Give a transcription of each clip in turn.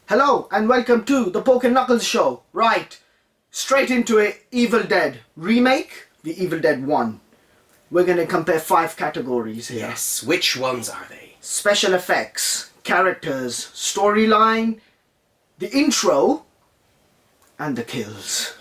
Hello and welcome to the Poke and Knuckles Show. Right, straight into it, Evil Dead Remake, the Evil Dead 1. We're going to compare 5 categories here. Yes, which ones are they? Special effects, characters, storyline, the intro, and the kills.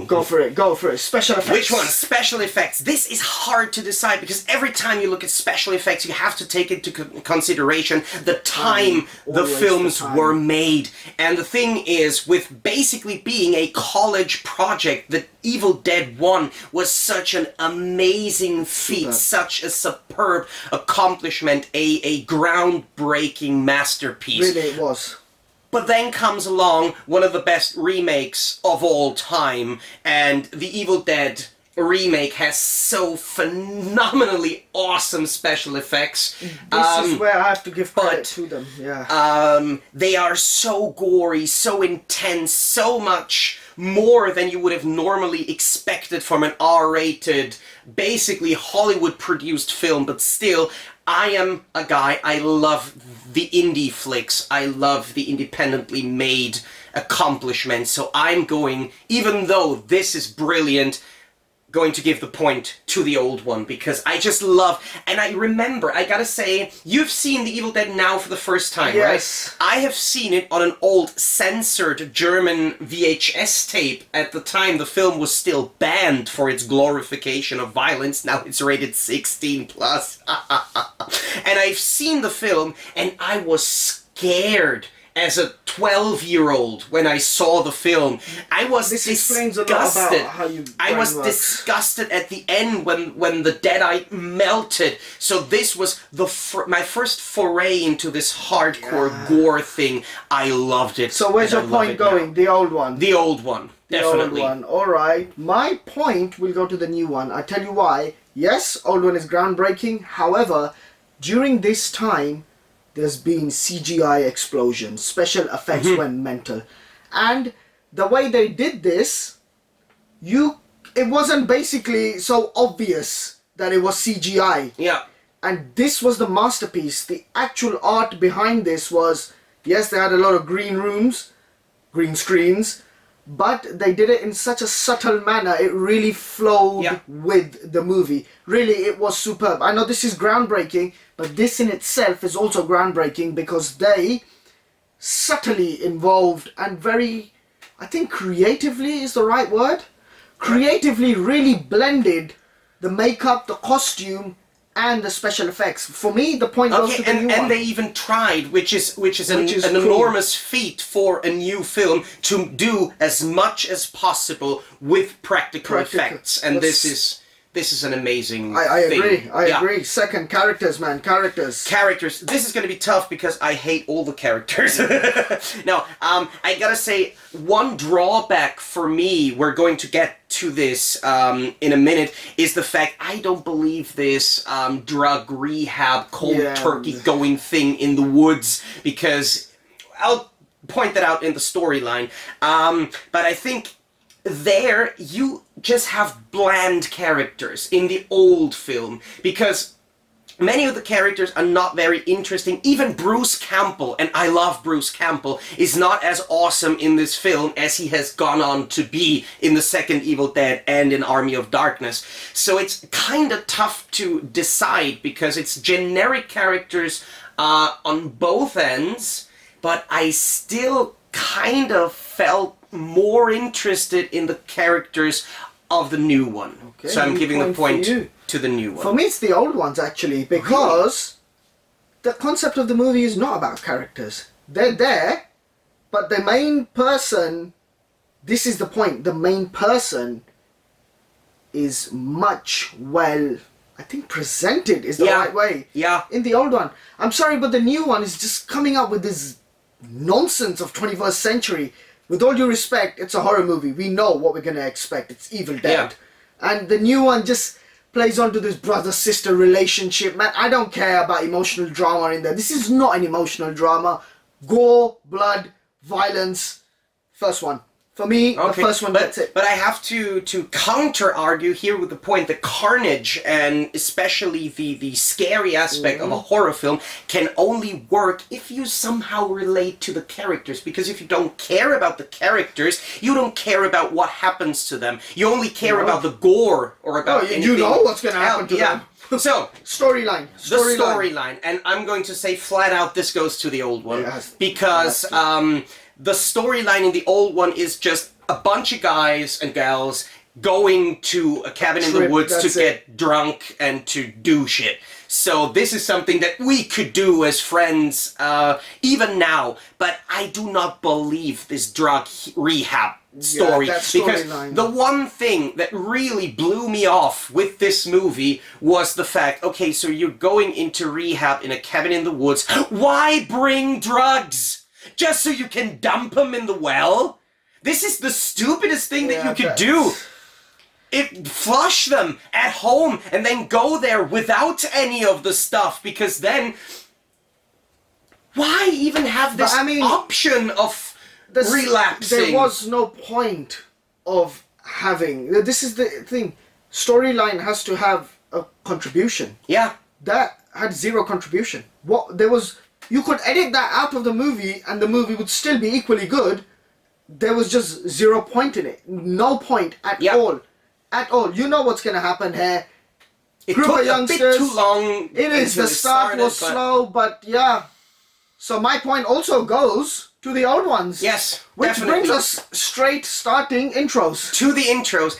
Go for it. Special effects. Which one? Special effects. This is hard to decide because every time you look at special effects, you have to take into consideration the time the films were made. And the thing is, with basically being a college project, the Evil Dead 1 was such an amazing feat, such a superb accomplishment, a groundbreaking masterpiece. Really, it was. But then comes along one of the best remakes of all time, and the Evil Dead remake has so phenomenally awesome special effects. This is where I have to give credit to them, yeah. They are so gory, so intense, so much more than you would have normally expected from an R-rated, basically Hollywood-produced film, but still, I am a guy, I love the indie flicks, I love the independently made accomplishments, so I'm going, even though this is brilliant, going to give the point to the old one, because I just love, and I remember, I gotta say, you've seen The Evil Dead now for the first time, yes. Right? I have seen it on an old censored German VHS tape. At the time, the film was still banned for its glorification of violence. Now it's rated 16 plus. And I've seen the film, and I was scared as a 12-year-old when I saw the film. I was disgusted. I was disgusted at the end when the Deadite melted. So this was my first foray into this hardcore gore thing. I loved it. So where's your point going? The old one? The old one, definitely. The old one, alright. My point will go to the new one. I tell you why. Yes, old one is groundbreaking. However, during this time, there's been CGI explosions, special effects went mental. And the way they did this, it wasn't basically so obvious that it was CGI. Yeah. And this was the masterpiece. The actual art behind this was, yes, they had a lot of green rooms, green screens, but they did it in such a subtle manner, it really flowed with the movie. Really, it was superb. I know this is groundbreaking, but this in itself is also groundbreaking because they subtly involved and very, I think creatively is the right word, creatively really blended the makeup, the costume, and the special effects. For me, the point goes to the new one. And they even tried, which is an enormous feat for a new film, to do as much as possible with practical effects. And this is an amazing thing. I agree. Second, characters, man. Characters. This is going to be tough because I hate all the characters. Now, I gotta say, one drawback for me, we're going to get to this in a minute, is the fact I don't believe this drug rehab, cold turkey going thing in the woods, because I'll point that out in the storyline. But I think there you just have bland characters in the old film, because many of the characters are not very interesting. Even Bruce Campbell, and I love Bruce Campbell, is not as awesome in this film as he has gone on to be in the second Evil Dead and in Army of Darkness. So it's kind of tough to decide because it's generic characters on both ends, but I still kind of felt more interested in the characters of the new one. Okay, so I'm giving the point to the new one. For me, it's the old ones, actually, because the concept of the movie is not about characters. They're there, but the main person, this is the point, the main person is much, well, I think presented is the right way. Yeah. In the old one. I'm sorry, but the new one is just coming up with this nonsense of 21st century. With all due respect, it's a horror movie. We know what we're going to expect. It's Evil Dead. Yeah. And the new one just plays onto this brother-sister relationship. Man, I don't care about emotional drama in there. This is not an emotional drama. Gore, blood, violence. First one. For me, the first one, that's it. But I have to counter argue here with the point that carnage and especially the scary aspect of a horror film can only work if you somehow relate to the characters. Because if you don't care about the characters, you don't care about what happens to them. You only care about the gore or about anything. You know what's going to happen to them. So, storyline. The storyline. And I'm going to say flat out this goes to the old one. Yes. Because the storyline in the old one is just a bunch of guys and gals going to a cabin in the woods to get drunk and to do shit. So this is something that we could do as friends even now. But I do not believe this drug rehab story. Because the one thing that really blew me off with this movie was the fact, okay, so you're going into rehab in a cabin in the woods. Why bring drugs? Just so you can dump them in the well? This is the stupidest thing that you could do. Flush them at home and then go there without any of the stuff, because then why even have this option of relapsing? There was no point of having... This is the thing. Storyline has to have a contribution. Yeah. That had zero contribution. You could edit that out of the movie and the movie would still be equally good. There was just 0 point in it. No point at all. At all. You know what's going to happen here. It took a bit too long. It is. The start was slow, but yeah. So my point also goes to the old ones. Yes, which definitely. brings us straight starting intros. To the intros.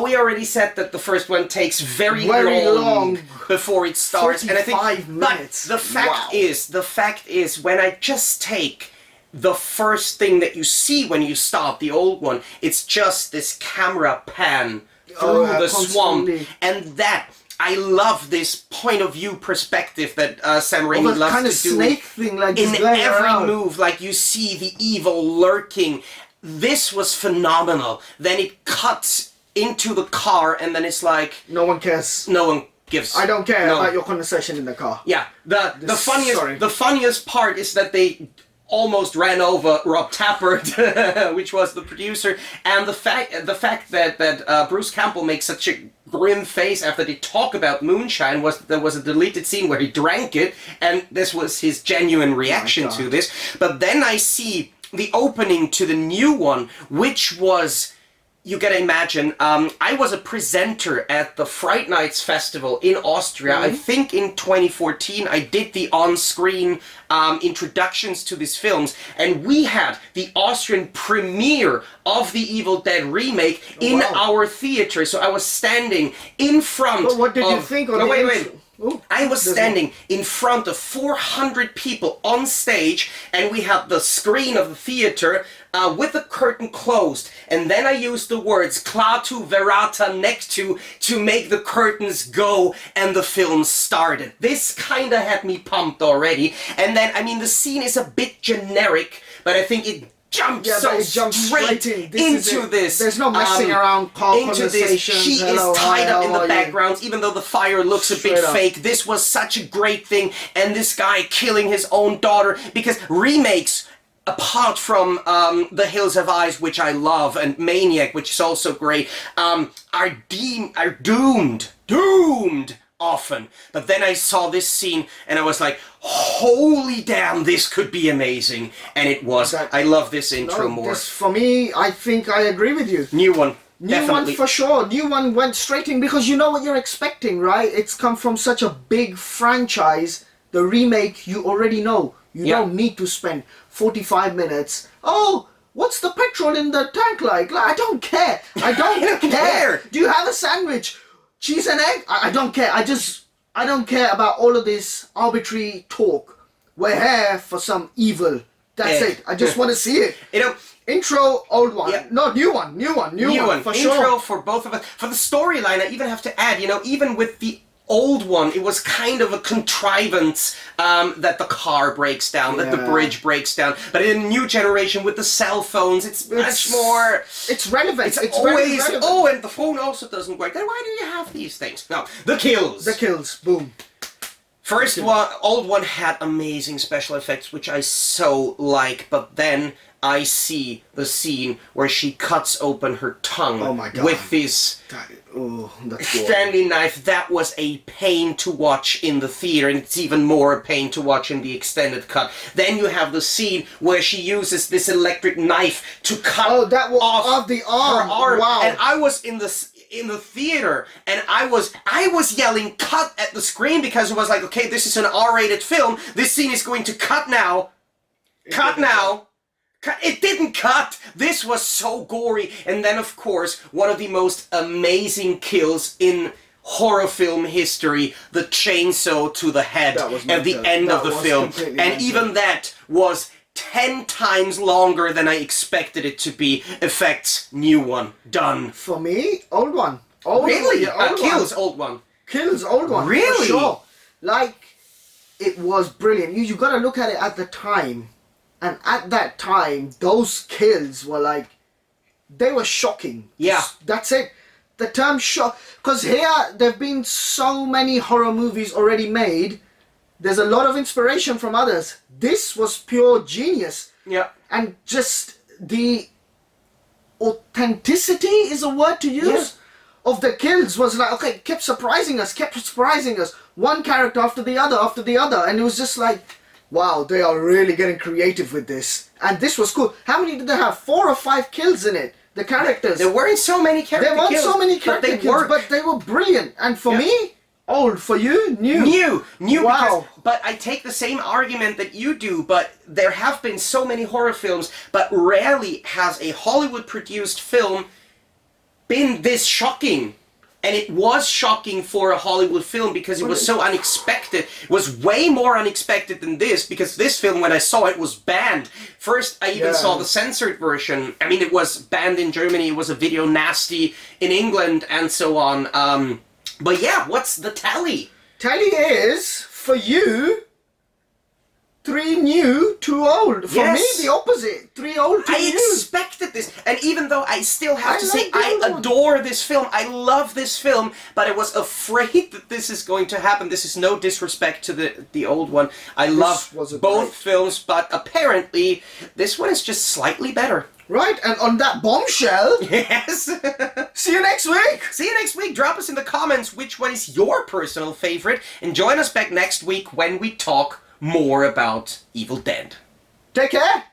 We already said that the first one takes very long before it starts, and I think 45 minutes. But the fact is, when I just take the first thing that you see when you start the old one, it's just this camera pan through the swamp, and that. I love this point of view perspective that Sam Raimi loves kind of to do snake thing, like in every move. Like you see the evil lurking. This was phenomenal. Then it cuts into the car, and then it's like no one cares. No one gives. I don't care about your conversation in the car. Yeah. The funniest part is that they almost ran over Rob Tappert, which was the producer, and the fact that Bruce Campbell makes such a grim face after they talk about moonshine was there was a deleted scene where he drank it, and this was his genuine reaction to this. But then I see the opening to the new one, which was... You gotta imagine, I was a presenter at the Fright Nights Festival in Austria. I think in 2014 I did the on-screen introductions to these films, and we had the Austrian premiere of the Evil Dead remake in our theater. So I was standing in front of... What did you think of I was standing in front of 400 people on stage, and we had the screen of the theater with the curtain closed, and then I used the words Klaatu Verata Nectu to make the curtains go, and the film started. This kinda had me pumped already, and then, I mean, the scene is a bit generic, but I think it jumps straight into this. There's no messing around, call conversation. She is tied up in the background, even though the fire looks a bit fake. This was such a great thing, and this guy killing his own daughter, because remakes, apart from The Hills Have Eyes, which I love, and Maniac, which is also great, are doomed often. But then I saw this scene, and I was like, holy damn, this could be amazing. And it was. I love this intro more. For me, I think I agree with you. New one. New one for sure. New one went straight in, because you know what you're expecting, right? It's come from such a big franchise. The remake, you already know. You don't need to spend 45 minutes. Oh, what's the petrol in the tank like? I don't care. I don't care. Do you have a sandwich? Cheese and egg? I don't care. I don't care about all of this arbitrary talk. We're here for some evil. That's it. I just want to see it. Intro, old one. Yeah. No, new one for sure. Intro for both of us. For the storyline, I even have to add, even with the old one, it was kind of a contrivance that the car breaks down, that the bridge breaks down. But in the new generation, with the cell phones, it's much more... It's relevant. It's always... relevant. Oh, and the phone also doesn't work. Then why do you have these things? No, the kills. The kills. Boom. First one, old one had amazing special effects, which I so like, but then I see the scene where she cuts open her tongue with this that's Stanley knife. That was a pain to watch in the theater, and it's even more a pain to watch in the extended cut. Then you have the scene where she uses this electric knife to cut off the arm. her arm. Wow. And I was in the theater, and I was yelling cut at the screen because it was like, okay, this is an R-rated film. This scene is going to cut now. Cut now. It didn't cut! This was so gory. And then, of course, one of the most amazing kills in horror film history, the chainsaw to the head at the end of the film. And even that was 10 times longer than I expected it to be. Effects, new one, done. For me, old one. Really? Kills, old one. Kills, old one. Really? For sure. Like, it was brilliant. You gotta look at it at the time. And at that time, those kills were like, they were shocking. Yeah. That's it. The term shock, because here, there've been so many horror movies already made. There's a lot of inspiration from others. This was pure genius. Yeah. And just the authenticity is a word to use of the kills was like, okay, kept surprising us. One character after the other. And it was just like, wow, they are really getting creative with this. And this was cool. How many did they have? 4 or 5 kills in it. The characters. There weren't so many character kills. There weren't so many character kills, but they were brilliant. And for me, old. For you, new. New, wow. But I take the same argument that you do, but there have been so many horror films, but rarely has a Hollywood-produced film been this shocking. And it was shocking for a Hollywood film because it was so unexpected. It was way more unexpected than this, because this film, when I saw it, was banned. First, I even saw the censored version. I mean, it was banned in Germany, it was a video nasty in England, and so on. But yeah, what's the tally? Tally is, for you, 3 new, 2 old. For me, the opposite. 3 old, 2 new. I expected this. And even though I still have to say I adore this film, I love this film, but I was afraid that this is going to happen. This is no disrespect to the old one. I love both films, but apparently this one is just slightly better. Right, and on that bombshell... Yes! See you next week! See you next week! Drop us in the comments which one is your personal favorite, and join us back next week when we talk more about Evil Dead. Take care!